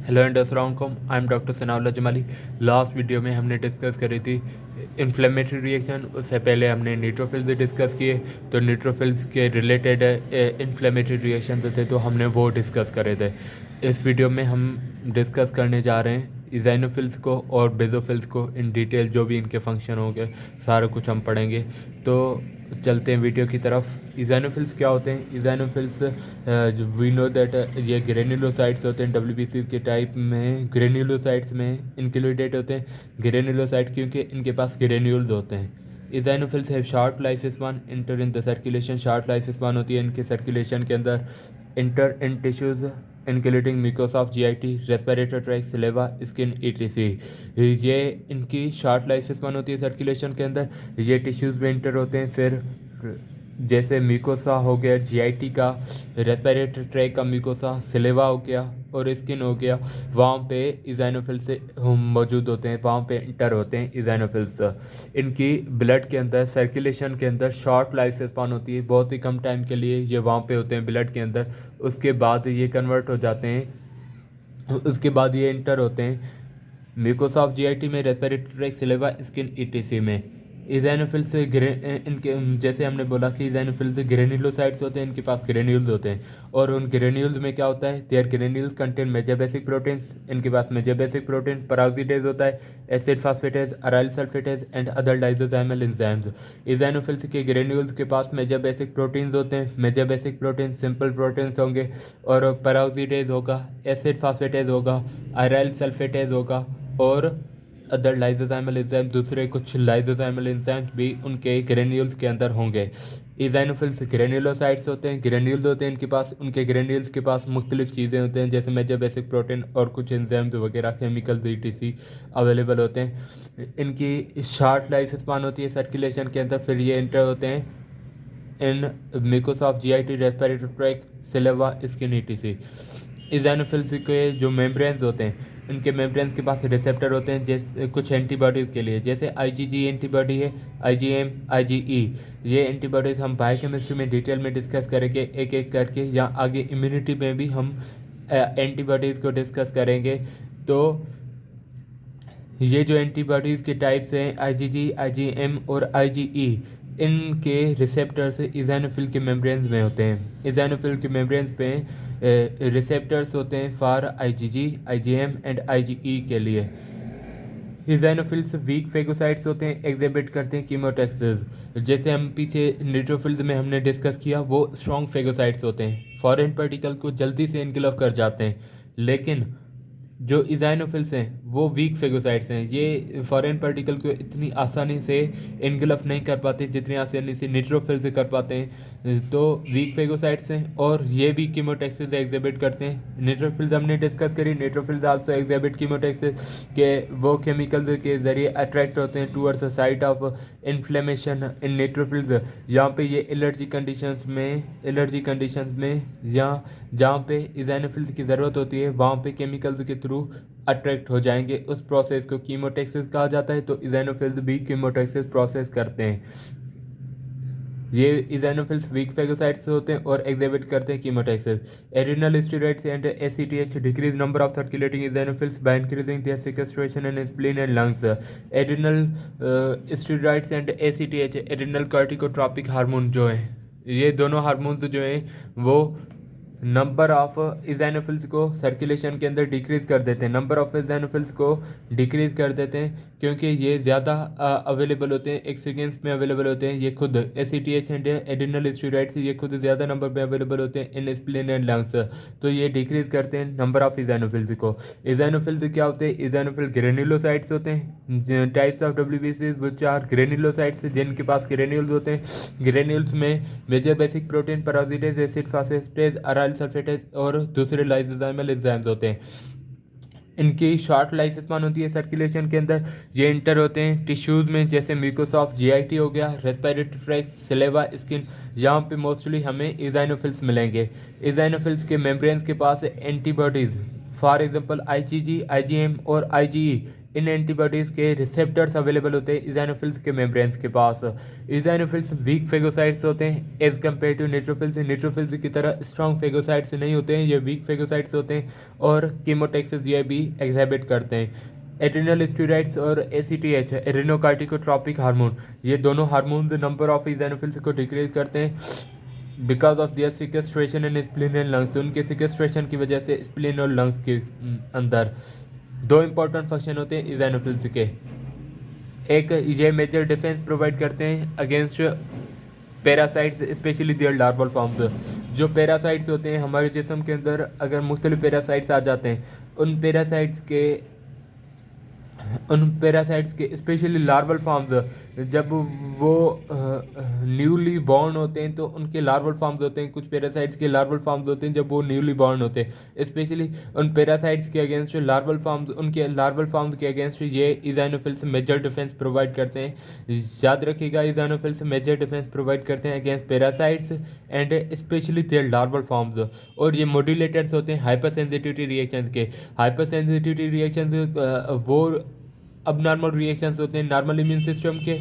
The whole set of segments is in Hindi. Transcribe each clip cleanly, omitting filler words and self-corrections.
हेलो एंड अस्सलाम I am doctor Sanaullah Jamali. Last video में हमने डिस्कस करी थी इन्फ्लेमेटरी रिएक्शन। उससे पहले हमने न्यूट्रोफिल्स डिस्कस किए, तो न्यूट्रोफिल्स के रिलेटेड इन्फ्लेमेटरी रिएक्शन थे तो हमने वो डिस्कस करे थे। इस वीडियो में हम डिस्कस करने जा रहे हैं इज़ाइनोफिल्स को और बेसोफिल्स को इन डिटेल, जो भी इनके फंक्शन होंगे सारा कुछ हम पढ़ेंगे। तो चलते हैं वीडियो की तरफ। इज़ाइनोफिल्स क्या होते हैं? इज़ाइनोफिल्स वी नो दैट ये ग्रेन्युलोसाइट्स होते हैं। डब्ल्यूबीसी के टाइप में ग्रेन्युलोसाइट्स में इंक्लूडेड होते हैं। ग्रेन्युलोसाइट क्योंकि इनके पास ग्रेन्यूल्स होते हैं। Eosinophils have short life span, enter in the circulation. Short life span होती है इनके सर्कुलेशन के अंदर, enter in tissues including mucosa of GIT, respiratory tract, saliva, skin, etc. ये इनकी शॉर्ट लाइफ स्पान होती है सर्कुलेशन के अंदर। ये टिश्यूज़ में इंटर होते हैं। फिर जैसे म्यूकोसा हो गया जीआईटी का, रेस्पिरेटरी ट्रैक्ट का म्यूकोसा, सलेवा हो गया और स्किन हो गया, वहाँ पे इज़ाइनोफिल्स मौजूद होते हैं, वहाँ पे इंटर होते हैं इज़ाइनोफिल्स। इनकी ब्लड के अंदर सर्कुलेशन के अंदर शॉर्ट लाइफ स्पान होती है, बहुत ही कम टाइम के लिए ये वहाँ पे होते हैं ब्लड के अंदर। उसके बाद ये कन्वर्ट हो जाते हैं, उसके बाद ये इंटर होते हैं म्यूकोसा ऑफ जीआईटी में, respiratory tract, saliva, skin, etc में। इज़ाइनोफिल से इनके जैसे हमने बोला कि इज़ाइनोफिल से ग्रेन्युलोसाइट्स होते हैं, इनके पास ग्रेन्यूल्स होते हैं। और उन ग्रेन्यूल्स में क्या होता है? Their granules contain major basic proteins. इनके पास मेजर बेसिक प्रोटीन पेरोक्सिडेज होता है, acid phosphatase, aryl sulfatase and other lysosomal enzymes. Eosinophils के ग्रेन्यूल्स के पास मेजर बेसिक प्रोटीन्स होते हैं। Major basic protein simple proteins होंगे और पेरोक्सिडेज होगा, एसिड फास्फेटेज होगा, अराइल सल्फेटेज होगा और अदर लाइसोजाइमल एंजाइम, दूसरे कुछ लाइसोजाइमल एंजाइम भी उनके ग्रेन्यूल्स के अंदर होंगे। इज़ाइनोफिल्स ग्रेन्युलोसाइट्स होते हैं, ग्रेन्यूल्स होते हैं इनके पास। उनके ग्रेन्यूल्स के पास मुख्तलिफ चीज़ें होते हैं जैसे मेजर बेसिक प्रोटीन और कुछ एंजाइम्स वगैरह, केमिकल्स, ईटीसी अवेलेबल होते हैं। इनकी शॉर्ट लाइफ स्पान होती है सर्कुलेशन के अंदर। फिर ये इंटर होते हैं in mucosa of GIT, respiratory tract, saliva, skin, etc. Eosinophils के जो मेम्ब्रेन्स होते हैं, इनके मेम्ब्रेन्स के पास रिसेप्टर होते हैं जैसे कुछ एंटीबॉडीज़ के लिए, जैसे आईजीजी एंटीबॉडी है, आईजीएम, आईजीई। ये एंटीबॉडीज़ हम बायोकेमिस्ट्री में डिटेल में डिस्कस करेंगे एक एक करके, या आगे इम्यूनिटी में भी हम एंटीबॉडीज़ को डिस्कस करेंगे। तो ये जो एंटीबॉडीज़ के टाइप्स हैं आईजीजी, आईजीएम और आईजीई, इनके रिसेप्टर्स इज़ाइनोफिल के मेम्ब्रेन्स में होते हैं। इज़ाइनोफिल के मेम्ब्रेन्स पे रिसेप्टर्स होते हैं for IgG, IgM and IgE के लिए। इज़ाइनोफिल्स वीक फेगोसाइट्स होते हैं, एग्जिबिट करते हैं कीमोटैक्सिस। जैसे हम पीछे न्यूट्रोफिल्स में हमने डिस्कस किया, वो स्ट्रॉन्ग फेगोसाइट्स होते हैं, फॉरेन पार्टिकल को जल्दी से इनकलव कर जाते हैं। लेकिन जो इज़ाइनोफिल्स हैं वो वीक फेगोसाइट्स हैं, ये फॉरेन पार्टिकल को इतनी आसानी से इनकलफ नहीं कर पाते जितनी आसानी से न्यूट्रोफिल्स कर पाते हैं। तो वीक फेगोसाइट्स हैं और ये भी कीमोटैक्सिस एग्जिबिट करते हैं। न्यूट्रोफिल्स हमने डिस्कस करी, न्यूट्रोफिल्स आल्सो एग्जिबिट कीमोटैक्सिस के, वो केमिकल के ज़रिए अट्रैक्ट होते हैं towards the site of inflammation in neutrophils. जहाँ पे ये एलर्जी कंडीशंस में या जहाँ पे इज़ाइनोफिल्स की ज़रूरत होती है वहाँ पे केमिकल्स के थ्रू अट्रैक्ट हो जाएंगे। उस प्रोसेस को कीमोटैक्सिस कहा जाता है। तो इज़ाइनोफिल्स भी कीमोटैक्सिस प्रोसेस करते हैं। ये इज़ाइनोफिल्स वीक फेगोसाइट्स होते हैं और एग्जिबिट करते हैं chemotaxis. Adrenal steroids and ACTH decrease number of circulating eosinophils by increasing their sequestration in spleen and lungs. Adrenal steroids and ACTH adrenal corticotropic hormone जो है, ये दोनों हार्मोन्स जो हैं वो नंबर ऑफ इज़ाइनोफिल्स को सर्कुलेशन के अंदर डिक्रीज़ कर देते हैं, नंबर ऑफ इज़ाइनोफिल्स को डिक्रीज़ कर देते हैं क्योंकि ये ज़्यादा अवेलेबल होते हैं, एक सेकेंड्स में अवेलेबल होते हैं। ये खुद एसीटीएच एंड एड्रिनल स्टेरॉइड्स ये खुद ज़्यादा नंबर में अवेलेबल होते हैं इन स्प्लीन एंड लंग्स। तो ये डिक्रीज़ करते हैं नंबर ऑफ इज़ाइनोफिल्स को। इज़ाइनोफिल्स क्या होते हैं? इज़ाइनोफिल ग्रेन्युलोसाइट्स होते हैं, टाइप्स ऑफ डब्ल्यूबीसीज विच आर ग्रेन्युलोसाइट्स, जिनके पास ग्रेन्यूल्स होते हैं। ग्रेन्यूल्स में major basic protein, peroxidase, acid phosphatase, aryl sulfatase और दूसरे लाइसोजाइमल एंजाइम्स होते हैं। इनकी शॉर्ट लाइफ स्पान होती है सर्कुलेशन के अंदर। ये इंटर होते हैं टिश्यूज़ में जैसे म्यूकोसा ऑफ जीआईटी हो गया, रेस्पिरेटरी ट्रैक्ट, सलेवा, स्किन, जहाँ पे मोस्टली हमें इज़ाइनोफिल्स मिलेंगे। इज़ाइनोफिल्स के मेम्ब्रेन्स के पास antibodies, for example IgG, IgM और आईजीई, इन एंटीबॉडीज़ के रिसेप्टर्स अवेलेबल होते हैं इज़ाइनोफिल्स के मेम्ब्रेन्स के पास। इज़ाइनोफिल्स वीक फेगोसाइट्स होते हैं as compared to neutrophils. Neutrophils की तरह स्ट्रॉन्ग फेगोसाइट्स नहीं होते हैं, ये वीक फेगोसाइट्स होते हैं और कीमोटैक्सिस ये भी एग्जिबिट करते हैं। एड्रिनल स्टेरॉइड्स और ACTH एड्रिनोकार्टिकोट्रोपिक हार्मोन, ये दोनों हार्मोन्स नंबर ऑफ इज़ाइनोफिल्स को डिक्रीज करते हैं because of their sequestration in spleen and lungs. उनके सिक्वेस्ट्रेशन की वजह से स्प्लीन और लंग्स के अंदर दो इंपॉर्टेंट फंक्शन होते हैं इज़ाइनोफिल्स के। एक, ये मेजर डिफेंस प्रोवाइड करते हैं against parasites specially their larval forms. जो पैरासाइट्स होते हैं हमारे जिस्म के अंदर, अगर मुख्तलिफ पैरासाइट्स आ जाते हैं, उन पैरासाइट्स के स्पेशली लार्वल फॉर्म्स जब वो न्यूली बॉर्न होते हैं तो उनके लार्वल फॉर्म्स होते हैं। कुछ पैरासाइट्स के लार्वल फॉर्म्स होते हैं जब वो न्यूली बॉर्न होते हैं। स्पेशली उन पैरासाइट्स के अगेंस्ट लार्वल फॉर्म्स, उनके लार्वल फॉर्म्स के अगेंस्ट ये इज़ाइनोफिल्स मेजर डिफेंस प्रोवाइड करते हैं। याद रखिएगा, इज़ाइनोफिल्स मेजर डिफेंस प्रोवाइड करते हैं against parasites and specially their larval forms. और ये मॉड्यूलेटर्स होते हैं हाइपर सेंसिटिविटी रिएक्शन के। हाइपर सेंसिटिविटी रिएक्शन वो अब नॉर्मल रिएक्शंस होते हैं नॉर्मल इम्यून सिस्टम के।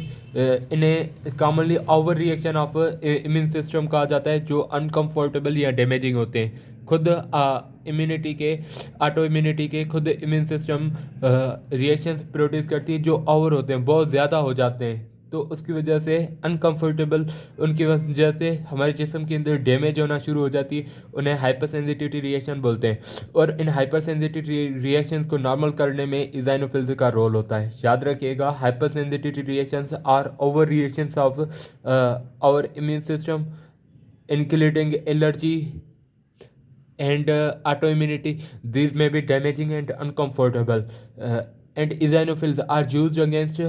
इन्हें commonly over reaction of immune system कहा जाता है, जो अनकम्फर्टेबल या डैमेजिंग होते हैं। खुद इम्यूनिटी के, ऑटो इम्यूनिटी के खुद इम्यून सिस्टम रिएक्शंस प्रोड्यूस करती है जो ओवर होते हैं, बहुत ज़्यादा हो जाते हैं, तो उसकी वजह से अनकम्फर्टेबल, उनकी वजह से हमारे जिस्म के अंदर डैमेज होना शुरू हो जाती है। उन्हें हाइपर सेंसिटिविटी रिएक्शन बोलते हैं। और इन हाइपर सेंसिटिविटी रिएक्शंस को नॉर्मल करने में इज़ाइनोफिल्स का रोल होता है। याद रखिएगा, hypersensitivity reactions are over reactions of our immune system including allergy and autoimmunity. These may be damaging and uncomfortable, and eosinophils are used against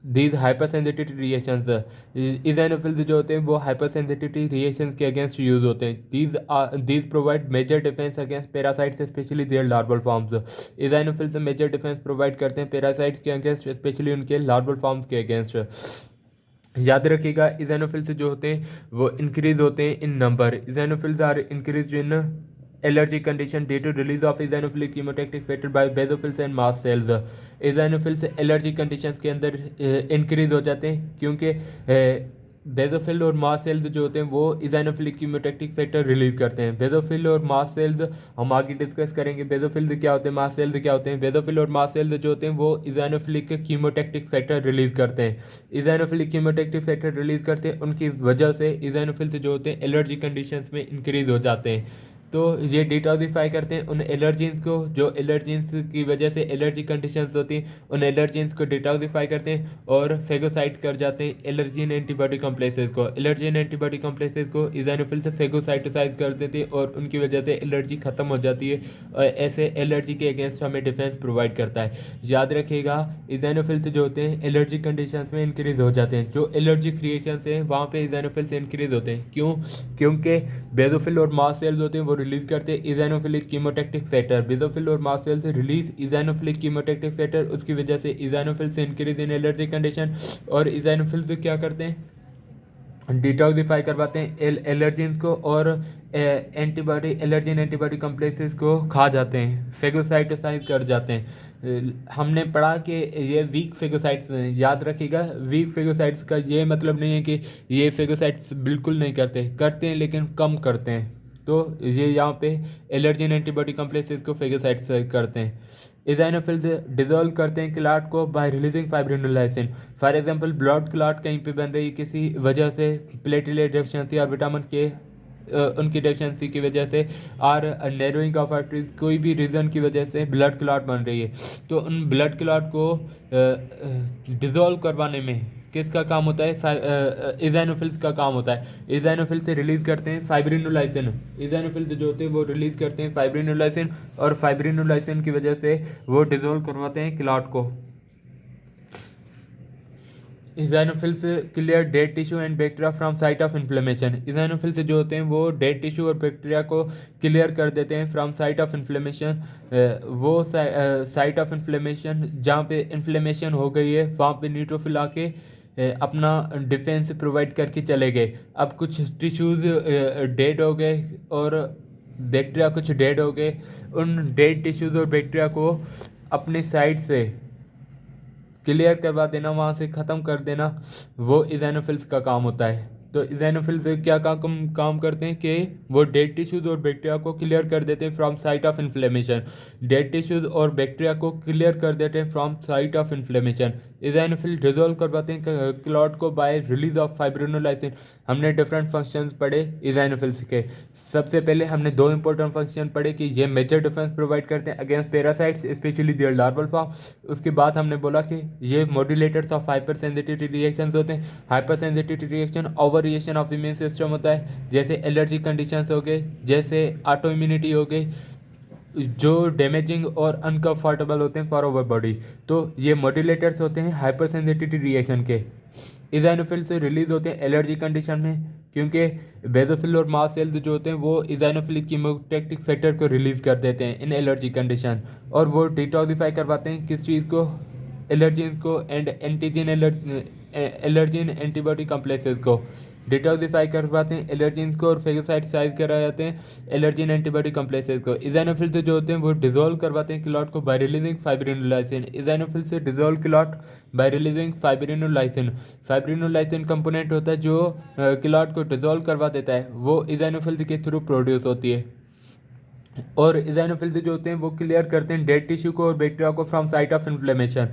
these hypersensitivity reactions. eosinophils जो होते हैं वो hypersensitivity reactions के against यूज होते हैं। These provide major defense against parasites, especially their larval forms. eosinophils major defense provide करते हैं parasites के against, especially उनके larval forms के against। याद रखिएगा, इज़ाइनोफिल्स जो होते हैं वो इंक्रीज होते हैं in number. Eosinophils are increase in allergy condition due to release of eosinophilic chemotactic factor by basophils and mast cells. Eosinophils allergy conditions के अंदर इंक्रीज हो जाते हैं क्योंकि बेसोफिल और मास्ट सेल्स जो होते हैं वो इज़ाइनोफिलिक कीमोटैक्टिक फैक्टर रिलीज करते हैं। बेसोफिल और मास्ट सेल्स हम आगे डिस्कस करेंगे। बेसोफिल्स क्या होते हैं, मास्ट सेल्स क्या होते हैं। बेसोफिल और मास्ट सेल्स जो होते हैं वो इज़ाइनोफिलिक कीमोटैक्टिक फैक्टर रिलीज करते हैं। इज़ाइनोफिलिक कीमोटैक्टिक फैक्टर रिलीज करते हैं, उनकी वजह से इज़ाइनोफिल्स जो होते हैं एलर्जी कंडीशंस में इंक्रीज हो जाते हैं। तो ये डिटॉक्सिफाई करते हैं उन एलर्जीन्स को, जो एलर्जीन्स की वजह से एलर्जी कंडीशंस होती हैं, उन एलर्जीन्स को डिटॉक्सिफाई करते हैं और फेगोसाइट कर जाते हैं एलर्जीन एंटीबॉडी कॉम्प्लेक्सेस को। एलर्जीन एंटीबॉडी कॉम्प्लेक्सेस को इज़ाइनोफिल से फेगोसाइटोसाइज कर देते हैं और उनकी वजह से एलर्जी खत्म हो जाती है और ऐसे एलर्जी के अगेंस्ट हमें डिफेंस प्रोवाइड करता है। याद रखिएगा, इज़ाइनोफिल्स जो होते हैं एलर्जी कंडीशंस में इंक्रीज हो जाते हैं। जो एलर्जी क्रिएशंस हैं वहाँ पे इज़ाइनोफिल्स इंक्रीज होते हैं। क्यों? क्योंकि बेसोफिल और मास्ट सेल्स होते हैं वो रिलीज करते हैं इज़ाइनोफिलिक कीमोटैक्टिक फैक्टर। बेसोफिल और mast cells release इज़ाइनोफिलिक chemotactic factor, उसकी वजह से इज़ाइनोफिल्स इंक्रीज इन एलर्जी कंडीशन। और इज़ाइनोफिल्स क्या करते हैं, डिटॉक्सिफाई करवाते हैं एलर्जीन्स को और एंटीबॉडी एलर्जिन एंटीबॉडी कॉम्प्लेक्सेस को खा जाते हैं, फेगोसाइटोसाइज कर जाते हैं। हमने पढ़ा कि ये वीक फेगोसाइट्स हैं। याद रखिएगा, वीक फेगोसाइट्स का ये मतलब नहीं है कि ये फेगोसाइट्स बिल्कुल नहीं करते हैं लेकिन कम करते हैं। तो ये यहाँ पे एलर्जिन एंटीबॉडी कॉम्प्लेक्सेस को फेगोसाइट्स करते हैं। इज़ाइनोफिल्स डिजोल्व करते हैं क्लाट को by releasing fibrinolysin. For example, blood clot कहीं पे बन रही है किसी वजह से, प्लेटलेट डेफिशिएंसी और विटामिन के उनकी डेफिशिएंसी की वजह से, और नैरोइंग ऑफ आर्टरीज, कोई भी रीज़न की वजह से ब्लड क्लॉट बन रही है, तो उन ब्लड क्लॉट को डिज़ोल्व करवाने में किसका काम होता है, इज़ाइनोफिल्स का काम होता है। इज़ाइनोफिल से रिलीज़ करते हैं फाइब्रिनोलाइसिन। इज़ाइनोफिल्स जो होते हैं वो रिलीज़ करते हैं फाइब्रिनोलाइसिन, और फाइब्रिनोलाइसिन की वजह से वो डिज़ोल्व करवाते हैं क्लॉट को। Eosinophils clear dead tissue and bacteria from site of inflammation. Eosinophils जो होते हैं वो डेड टिश्यू और बैक्टीरिया को क्लियर कर देते हैं फ्रॉम साइट ऑफ इन्फ्लेमेशन। वो साइट ऑफ इन्फ्लेमेशन जहाँ पे इन्फ्लेमेशन हो गई है वहाँ पे न्यूट्रोफिल आके अपना डिफेंस प्रोवाइड करके चले गए। अब कुछ टिश्यूज़ डेड हो गए और बैक्टीरिया कुछ डेड हो गए। उन डेड टिश्यूज़ और बैक्टीरिया को अपनी साइड से क्लियर करवा देना, वहाँ से ख़त्म कर देना, वो इज़ाइनोफिल्स का काम होता है। तो इज़ाइनोफिल्स क्या काम करते हैं कि वो डेड टिश्यूज़ और बैक्टीरिया को क्लियर कर देते हैं from site of inflammation. Dead tissues और बैक्टीरिया को क्लियर कर देते हैं from site of inflammation. Eosinophil dissolve करवाते हैं क्लॉट को बाय रिलीज ऑफ फाइब्रिनोलाइसिन। हमने डिफरेंट फंक्शंस पढ़े इज़ाइनोफिल्स के। सबसे पहले हमने दो इंपॉर्टेंट फंक्शन पढ़े कि ये मेजर डिफेंस प्रोवाइड करते हैं against parasites, specially their larval form. उसके बाद हमने बोला कि ये modulators of hypersensitivity reactions होते हैं। Hypersensitivity reaction over reaction of immune system होता है, जैसे एलर्जी कंडीशंस हो गए, जैसे ऑटो इम्यूनिटी हो गई, जो डैमेजिंग और अनकंफर्टेबल होते हैं फॉर आवर बॉडी। तो ये मॉड्यूलेटर्स होते हैं हाइपर सेंसिटिविटी रिएक्शन के। इज़ाइनोफिल से रिलीज होते हैं एलर्जी कंडीशन में, क्योंकि बेसोफिल और मास्ट सेल्स जो होते हैं वो इज़ाइनोफिलिक कीमोटैक्टिक फैक्टर को रिलीज कर देते हैं इन एलर्जी कंडीशन, और वो डिटॉक्सिफाई करवाते हैं किस चीज़ को, एलर्जीन को एंड एंटीजन एलर्जीन एंटीबॉडी कॉम्प्लेक्सेस को डिटॉक्सिफाई करवाते हैं एलर्जीन्स को, और फेगोसाइटसाइज करा जाते हैं एलर्जीन एंटीबॉडी कॉम्प्लेक्सेस को। इज़ाइनोफिल जो होते हैं वो डिजोल्व करवाते हैं क्लॉट को बाय रिलीजिंग फाइब्रिनोलाइसिन। इज़ाइनोफिल से dissolve clot by releasing fibrinolysin. Fibrinolysin component होता है जो क्लॉट को डिजोल्व करवा देता है, वो इज़ाइनोफिल के थ्रू प्रोड्यूस होती है। और इज़ाइनोफिल्स जो होते हैं वो क्लियर करते हैं डेड टिश्यू को और बैक्टीरिया को फ्रॉम साइट ऑफ इन्फ्लेमेशन।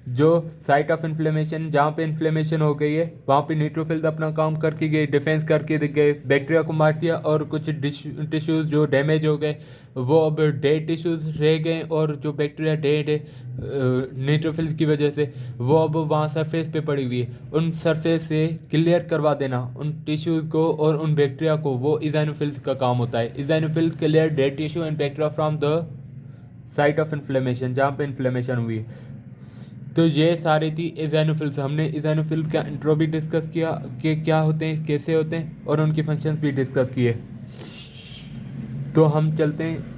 जो साइट ऑफ इन्फ्लेमेशन, जहाँ पे इन्फ्लेमेशन हो गई है, वहाँ पे न्यूट्रोफिल्स अपना काम करके गए, डिफेंस करके गए, बैक्टीरिया को मार दिया, और कुछ टिश्यूज़ जो डैमेज हो गए वो अब डेड टिश्यूज़ रह गए, और जो बैक्टीरिया डेड है न्यूट्रोफिल्स की वजह से, वो अब वहाँ सरफेस पे पड़ी हुई है, उन सरफेस से क्लियर करवा देना उन टिश्यूज़ को और उन बैक्टीरिया को, वो इज़ाइनोफिल्स का काम होता है। Eosinophil clear dead tissue and bacteria from the site of inflammation, जहाँ पे इन्फ्लेमेशन हुई है। तो ये सारी थी इज़ाइनोफिल्स। हमने इज़ाइनोफिल का इंट्रो भी डिस्कस किया कि क्या होते हैं, कैसे होते हैं, और उनके फंक्शंस भी डिस्कस किए। तो हम चलते हैं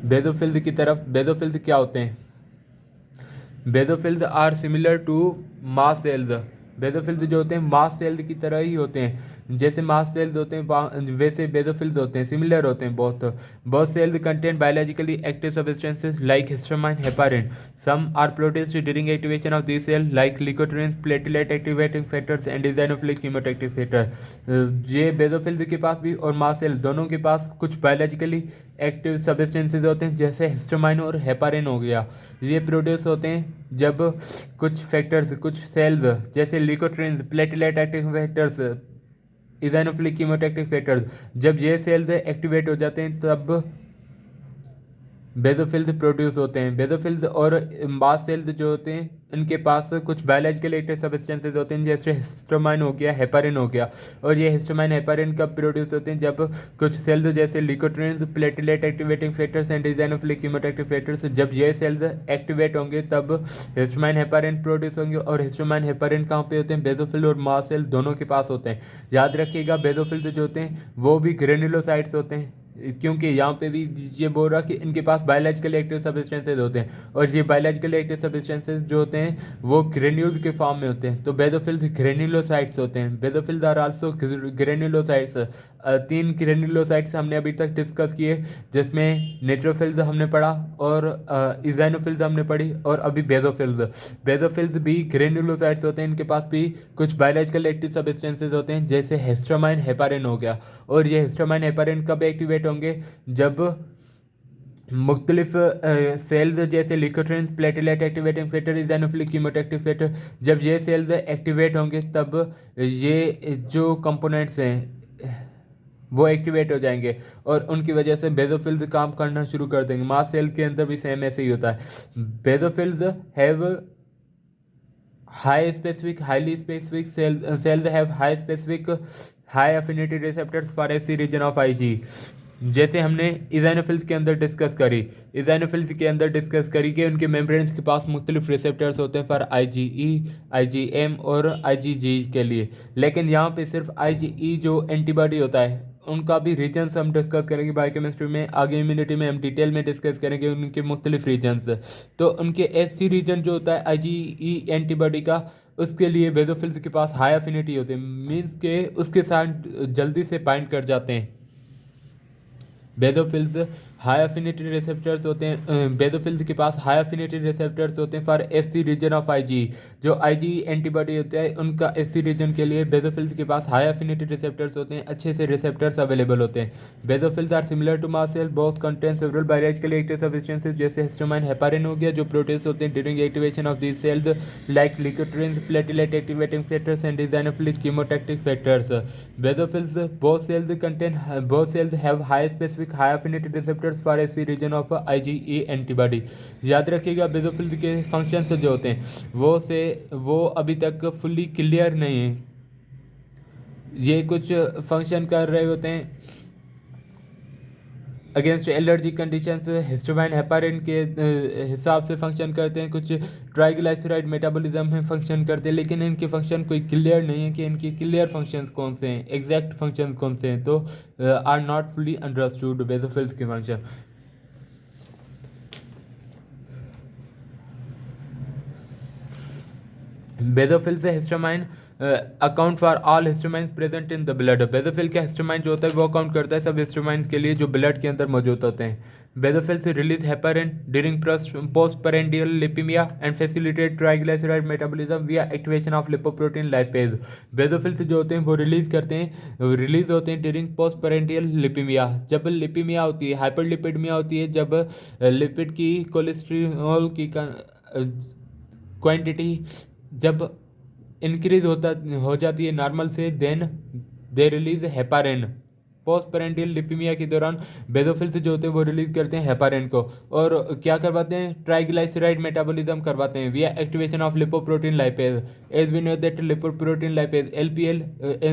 बेसोफिल्स की तरफ। बेसोफिल्स क्या होते हैं? Basophils are similar to mast cells. Basophils जो होते हैं मास्ट सेल्स की तरह ही होते हैं, जैसे मास्ट सेल्स होते हैं वैसे बेसोफिल्स होते हैं, सिमिलर होते हैं बहुत cells contain biologically active substances like histamine, heparin. Some are produced during activation of this cell like leukotrienes, platelet activating factors and eosinophilic chemotactic factor. ये बेसोफिल्स के पास भी और मास्ट सेल दोनों के पास कुछ बायोलॉजिकली एक्टिव सब्सटेंसेज होते हैं, जैसे हिस्टामाइन और हेपारिन हो गया। ये प्रोड्यूस होते हैं जब कुछ फैक्टर्स, कुछ सेल्स जैसे leukotrienes, platelet active factors, इज़ाइनोफिलिक chemotactic factors, जब ये सेल्स एक्टिवेट हो जाते हैं तब बेसोफिल्स प्रोड्यूस होते हैं। बेसोफिल्स और मास्ट सेल्स जो होते हैं इनके पास कुछ बायोलॉजिकल एक्टिव सब्सटेंसेज होते हैं, जैसे हिस्टामाइन हो गया, हेपारिन हो गया। और ये हिस्टामाइन हेपारिन कब प्रोड्यूस होते हैं? जब कुछ सेल्स जैसे leukotrienes, platelet activating factors and eosinophilic chemotactic factors, जब ये सेल्स एक्टिवेट होंगे तब हिस्टामाइन हेपारिन प्रोड्यूस होंगे। और हिस्टामाइन हेपारिन कहाँ पे होते हैं? बेसोफिल और मास्ट सेल दोनों के पास होते हैं। याद रखिएगा बेसोफिल्स जो होते हैं वो भी ग्रेन्युलोसाइट्स होते हैं, क्योंकि यहाँ पे भी ये बोल रहा कि इनके पास बायोलॉजिकल एक्टिव सब्सटेंसेज होते हैं, और ये बायोलॉजिकल एक्टिव सब्सटेंसेज जो होते हैं वो ग्रेन्यूल्स के फॉर्म में होते हैं। तो बेसोफिल्स ग्रेन्युलोसाइट्स होते हैं। Basophils are also granulocytes. 3 granulocytes हमने अभी तक डिस्कस किए, जिसमें न्यूट्रोफिल्स हमने पढ़ा, और इज़ाइनोफिल्स हमने पढ़ी, और अभी बेसोफिल्स। बेसोफिल्स भी ग्रेन्युलोसाइट्स होते हैं, इनके पास भी कुछ बायोलॉजिकल एक्टिव सब्सटेंसेज होते हैं, जैसे हिस्टामाइन हेपारिन हो गया। और ये हिस्टामाइन हेपारिन कब एक्टिवेट होंगे? जब मुख्तलिफ सेल्स जैसे leukotrienes, platelet activating factor, इज़ाइनोफिलिक chemotactic factor, जब ये सेल्स एक्टिवेट होंगे तब ये जो कंपोनेंट्स हैं वो एक्टिवेट हो जाएंगे, और उनकी वजह से बेसोफिल्स काम करना शुरू कर देंगे। मास्ट सेल के अंदर भी सेम ऐसे ही होता है। Basophils have highly specific cells have high affinity receptors for AC region of IG। जैसे हमने इज़ाइनोफिल्स के अंदर डिस्कस करी कि उनके मेम्ब्रेन्स के पास मुख्तलिफ रिसेप्टर्स होते हैं फॉर IgE, IgM और IgG के लिए। लेकिन यहाँ पे सिर्फ IgE जो एंटीबॉडी होता है उनका भी रीजन्स हम डिस्कस करेंगे बायोकेमिस्ट्री में। आगे इम्यूनिटी में हम डिटेल में डिस्कस करेंगे उनके मुख्तलिफ रीजन्स। तो उनके SC रीजन जो होता है IgE एंटीबॉडी का, उसके लिए बेसोफिल्स के पास हाई अफिनिटी होती है, मीन्स के उसके साथ जल्दी से बाइंड कर जाते हैं। बेसोफिल्स हाई अफिनिटी रिसेप्टर्स होते हैं, बेसोफिल्स के पास हाई अफिनिटी रिसेप्टर्स होते हैं for SC region of Ig. जो आईजी एंटीबॉडी होता है उनका एससी रीजन के लिए बेसोफिल्स के पास हाई अफिनिटी रिसेप्टर्स होते हैं, अच्छे से रिसेप्टर्स अवेलेबल होते हैं। Basophils are similar to mast cell, both contain several biologically active substances जैसे हिस्टामाइन हेपारिन हो गया, जो प्रोड्यूस होते हैं during activation of these cells like leukotrienes, platelet activating factors and eosinophilic chemotactic factors. Basophils, both cells have high specific high affinity receptors for Fc region of IgE antibody. याद रखिएगा बेसोफिल्स के फंक्शंस जो होते हैं वो अभी तक फुल्ली क्लियर नहीं है। ये कुछ फंक्शन कर रहे होते हैं against allergy conditions, histamine heparin के हिसाब से फंक्शन करते हैं, कुछ ट्राइग्लाइसराइड मेटाबॉलिज्म में फंक्शन करते हैं, लेकिन इनके फंक्शन कोई क्लियर नहीं है कि इनके क्लियर फंक्शंस कौन से हैं, एग्जैक्ट फंक्शंस कौन से हैं, तो are not fully understood basophils के फंक्शन। बेसोफिल से histamine account for all histamines present in the blood. Basophil का हिस्टामाइन जो होता है वो अकाउंट करता है सब हिस्टामाइंस के लिए जो ब्लड के अंदर मौजूद होते हैं। बेसोफिल से release heparin during postprandial lipemia and facilitate triglyceride metabolism via activation of lipoprotein lipase. Basophil से जो होते हैं वो रिलीज होते हैं ड्यूरिंग पोस्ट पेरेंडियल लिपिमिया, जब लिपिमिया होती है, हाइपरलिपिडमिया होती है, जब लिपिड की कोलेस्ट्रॉल की क्वांटिटी जब इंक्रीज हो जाती है नॉर्मल से, then they release heparin. Postprandial lipemia के दौरान बेसोफिल्स जो होते हैं वो रिलीज करते हैं हेपारिन को, और क्या करवाते हैं, ट्राइग्लिसराइड मेटाबॉलिज्म करवाते हैं via activation of lipoprotein lipase. As we know that lipoprotein lipase LPL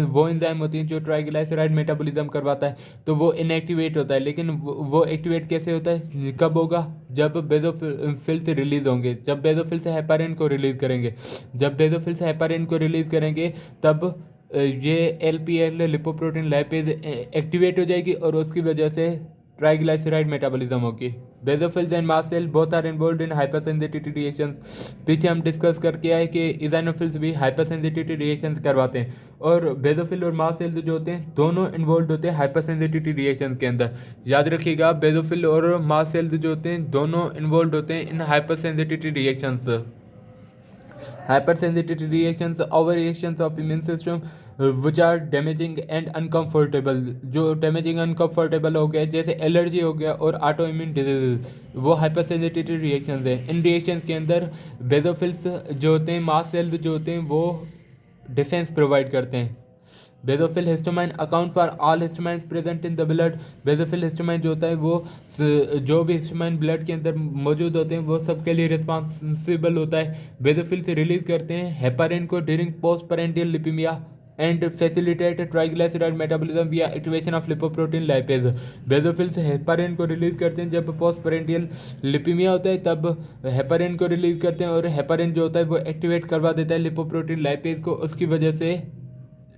वो एंजाइम होती है जो ट्राइग्लिसराइड मेटाबॉलिज्म करवाता है, तो वो इनएक्टिवेट होता है। लेकिन वो एक्टिवेट कैसे होता है, कब होगा, जब बेसोफिल से रिलीज होंगे, जब बेसोफिल से हेपारिन को रिलीज करेंगे। जब बेसोफिल से हेपारिन को रिलीज करेंगे तब ये एलपीएल लिपोप्रोटीन लाइपेज एक्टिवेट हो जाएगी और उसकी वजह से ट्राइग्लिसराइड मेटाबॉलिज्म होगी। Basophils and mast cell both are involved in hypersensitivity reactions. पीछे हम डिस्कस करके आए कि इजाइनोफिल्स भी हाइपरसेंसिटिविटी रिएक्शंस करवाते हैं, और बेसोफिल और मास्ट सेल जो होते हैं दोनों इन्वॉल्व होते हैं हाइपरसेंसिटिविटी रिएक्शंस के अंदर। याद रखिएगा बेसोफिल और मास्ट सेल जो होते हैं दोनों इन्वॉल्व होते हैं in hypersensitivity reactions. Hypersensitivity reactions, overreactions of immune system which are damaging and uncomfortable। जो डैमेजिंग अनकम्फर्टेबल हो गया जैसे एलर्जी हो गया और ऑटो इम्यून डिजीज, वो हाइपरसेंसिटिविटी रिएक्शंस है। इन रिएक्शंस के अंदर बेसोफिल्स जो होते हैं, मास्ट सेल्स जो होते हैं वो डिफेंस प्रोवाइड करते हैं। Basophil histamine account for all histamines present in the blood. Basophil histamine जो होता है वो जो भी हिस्टामाइन ब्लड के अंदर मौजूद होते हैं वो सबके लिए रिस्पॉन्सिबल होता है। बेसोफिल से रिलीज करते हैं हेपारिन को during postprandial lipemia and facilitate triglyceride metabolism via activation of lipoprotein lipase. Basophil से हेपारिन को रिलीज करते हैं जब पोस्ट पेरेंडियल लिपिमिया होता है, तब हेपारिन को रिलीज करते हैं, और हेपारिन जो होता है वो एक्टिवेट करवा देता है लिपोप्रोटीन लाइपेज को, उसकी वजह से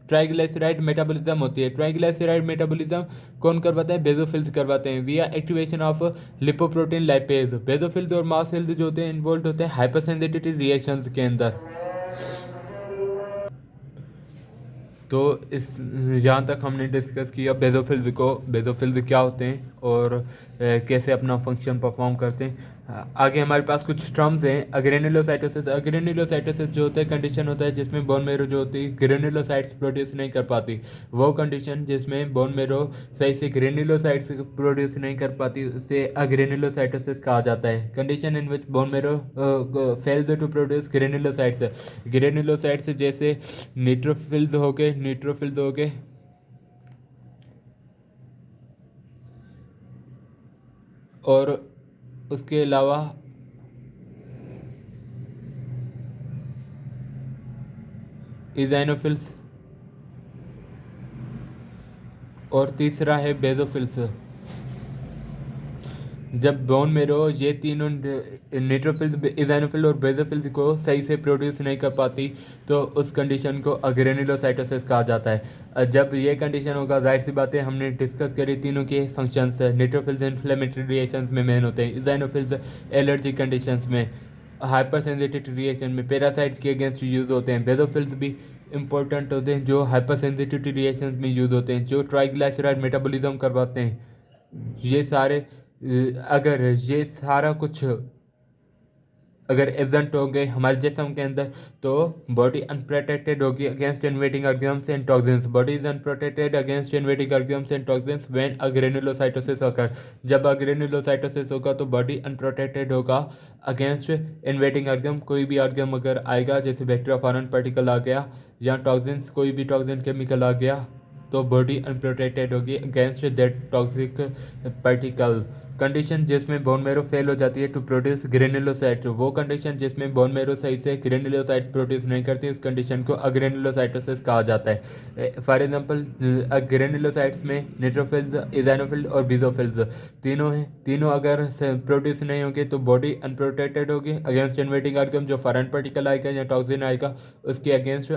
ट्राइग्लिसराइड मेटाबॉलिज्म होती है। ट्राइग्लिसराइड मेटाबॉलिज्म कौन करवाता है, बेसोफिल्स करवाते हैं via activation of lipoprotein lipase. Basophils और मास्ट सेल्स जो होते हैं इन्वॉल्व होते हैं हाइपरसेंसिटिविटी रिएक्शंस के अंदर। तो इस यहाँ तक हमने डिस्कस किया बेसोफिल्स क्या होते हैं और कैसे अपना फंक्शन परफॉर्म करते हैं। आगे हमारे पास कुछ टर्म्स हैं। ग्रेनुलोसाइटोसिस जो होता है कंडीशन होता है जिसमें बोन मेरो जो होती है ग्रेनुलोसाइट्स प्रोड्यूस नहीं कर पाती, वो कंडीशन जिसमें बोन मेरो सही से ग्रेनुलोसाइट्स प्रोड्यूस नहीं कर पाती उसे ग्रेनुलोसाइटोसिस कहा जाता है। Condition in which bone marrow fails to produce granulocytes जैसे न्यूट्रोफिल्स हो गए और उसके अलावा इजाइनोफिल्स, और तीसरा है बेसोफिल्स। जब बोन मेरो ये तीनों न्यूट्रोफिल्स, इजाइनोफिल और बेसोफिल्स को सही से प्रोड्यूस नहीं कर पाती तो उस कंडीशन को ग्रेनुलोसाइटोसिस कहा जाता है। जब ये कंडीशन होगा, जाहिर सी बात है, हमने डिस्कस करी तीनों के फंक्शंस। न्यूट्रोफिल्स इन्फ्लेमेटरी रिएक्शंस में मेन होते हैं, इजाइनोफिल्स एलर्जी कंडीशंस में, हाइपर सेंसिटिविटी रिएक्शन में, पैरासाइट्स के अगेंस्ट यूज होते हैं। बेसोफिल्स भी इंपॉर्टेंट होते हैं जो हाइपर सेंसिटिविटी रिएक्शंस में यूज होते हैं, जो ट्राइग्लिसराइड मेटाबॉलिज्म करवाते हैं। ये सारे अगर ये सारा कुछ अगर एब्सेंट हो गए हमारे जिस्म के अंदर तो बॉडी अनप्रोटेक्टेड होगी against invading organs and toxins. Body is unprotected against invading organs and toxins when granulocytosis occur। जब ग्रेनुलोसाइटोसिस होगा तो बॉडी अनप्रोटेक्टेड होगा अगेंस्ट इन्वेडिंग ऑर्गन। कोई भी ऑर्गन अगर आएगा जैसे बैक्टीरिया फॉरेन पार्टिकल आ गया या टॉक्सिन्स कोई भी टॉक्सिन केमिकल आ गया तो बॉडी अनप्रोटेक्टेड होगी against that toxic particle. Condition जिसमें बोन मेरो फेल हो जाती है टू प्रोड्यूस ग्रेनुलोसाइट। वो कंडीशन जिसमें बोन मेरो सही से ग्रेनुलोसाइट्स प्रोड्यूस नहीं करती इस कंडीशन को अग्रेनुलोसाइटोसिस कहा जाता है। फॉर एग्जांपल ग्रेनुलोसाइट्स में न्यूट्रोफिल्स, इज़ाइनोफिल्स और बेसोफिल्स तीनों हैं। तीनों अगर प्रोड्यूस नहीं होंगे तो बॉडी अनप्रोटेक्टेड होगी अगेंस्ट इन्वेडिंग ऑर्गन। जो फॉरेन पार्टिकल आएगा या टॉक्सिन आएगा उसके अगेंस्ट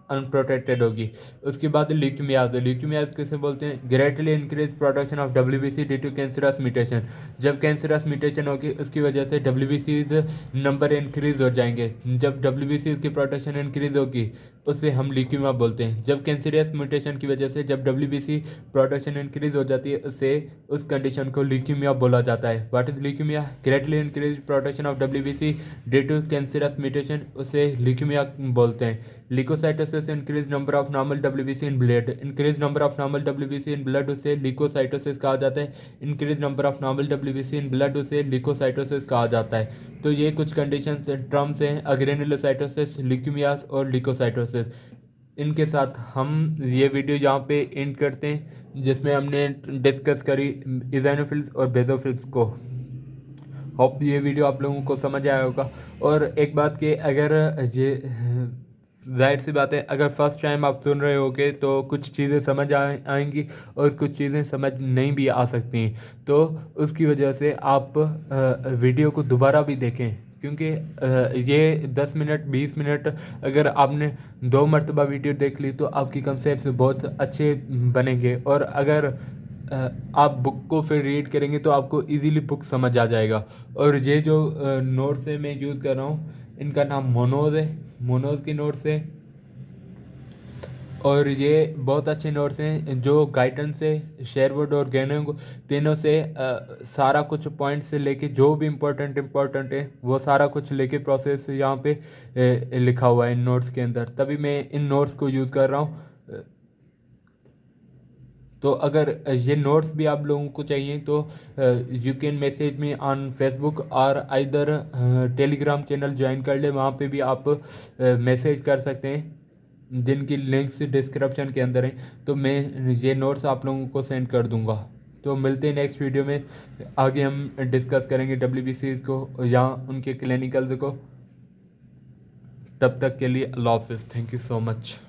अनप्रोटेक्टेड होगी। उसके बाद ल्यूकेमियाज। ल्यूकेमियाज किसे बोलते हैं? Greatly increase production of WBC due to cancerous mutation. जब कैंसरस म्यूटेशन होगी उसकी वजह से WBCs नंबर इंक्रीज हो जाएंगे। जब WBCs की प्रोडक्शन इंक्रीज होगी उससे हम ल्यूकेमिया बोलते हैं। जब कैंसरियस म्यूटेशन की वजह से जब WBC प्रोडक्शन इंक्रीज हो जाती है उससे उस कंडीशन को ल्यूकेमिया बोला जाता है। What is leukaemia? Greatly increase production of WBC due to cancerous mutation, उसे ल्यूकेमिया बोलते हैं। Leukocytosis increase number of normal WBC in blood. Increase number of normal WBC in blood उसे ल्यूकोसाइटोसिस कहा जाता है। Increase number of normal WBC in blood उसे ल्यूकोसाइटोसिस कहा जाता है। तो ये कुछ कंडीशंस टर्म्स हैं ग्रेनुलोसाइटोसिस, ल्यूकेमियाज और ल्यूकोसाइटोसिस। इनके साथ हम ये वीडियो यहाँ पे एंड करते हैं जिसमें हमने डिस्कस करी इज़ाइनोफिल्स और बेसोफिल्स को। होप ये वीडियो आप लोगों को समझ आया होगा। और एक बात कि अगर ये जाहिर सी बात है अगर फर्स्ट टाइम आप सुन रहे होगे तो कुछ चीज़ें समझ आएंगी और कुछ चीज़ें समझ नहीं भी आ सकती। तो उसकी वजह से आप वीडियो को दोबारा भी देखें क्योंकि ये 10 मिनट 20 मिनट अगर आपने 2 मरतबा वीडियो देख ली तो आपकी कंसेप्ट बहुत अच्छे बनेंगे। और अगर आप बुक को फिर रीड करेंगे तो आपको इजीली बुक समझ आ जाएगा। और ये जो नोट्स है मैं यूज़ कर रहा हूँ इनका नाम मोनोज है, मोनोज की नोट्स है। और ये बहुत अच्छे नोट्स हैं जो गाइडेंस है शेरवुड और गैनिंग तीनों से सारा कुछ पॉइंट से लेके जो भी इम्पोर्टेंट है वो सारा कुछ लेके प्रोसेस यहाँ पे लिखा हुआ है इन नोट्स के अंदर, तभी मैं इन नोट्स को यूज़ कर रहा हूँ। तो अगर ये नोट्स भी आप लोगों को चाहिए तो you can message me on Facebook और आइदर टेलीग्राम चैनल ज्वाइन कर ले, वहाँ पे भी आप मैसेज कर सकते हैं जिनकी लिंक्स डिस्क्रिप्शन के अंदर हैं। तो मैं ये नोट्स आप लोगों को सेंड कर दूँगा। तो मिलते हैं नेक्स्ट वीडियो में, आगे हम डिस्कस करेंगे WBCs को या उनके क्लिनिकल्स को। तब तक के लिए अल्लाह हाफिज़। Thank you so much.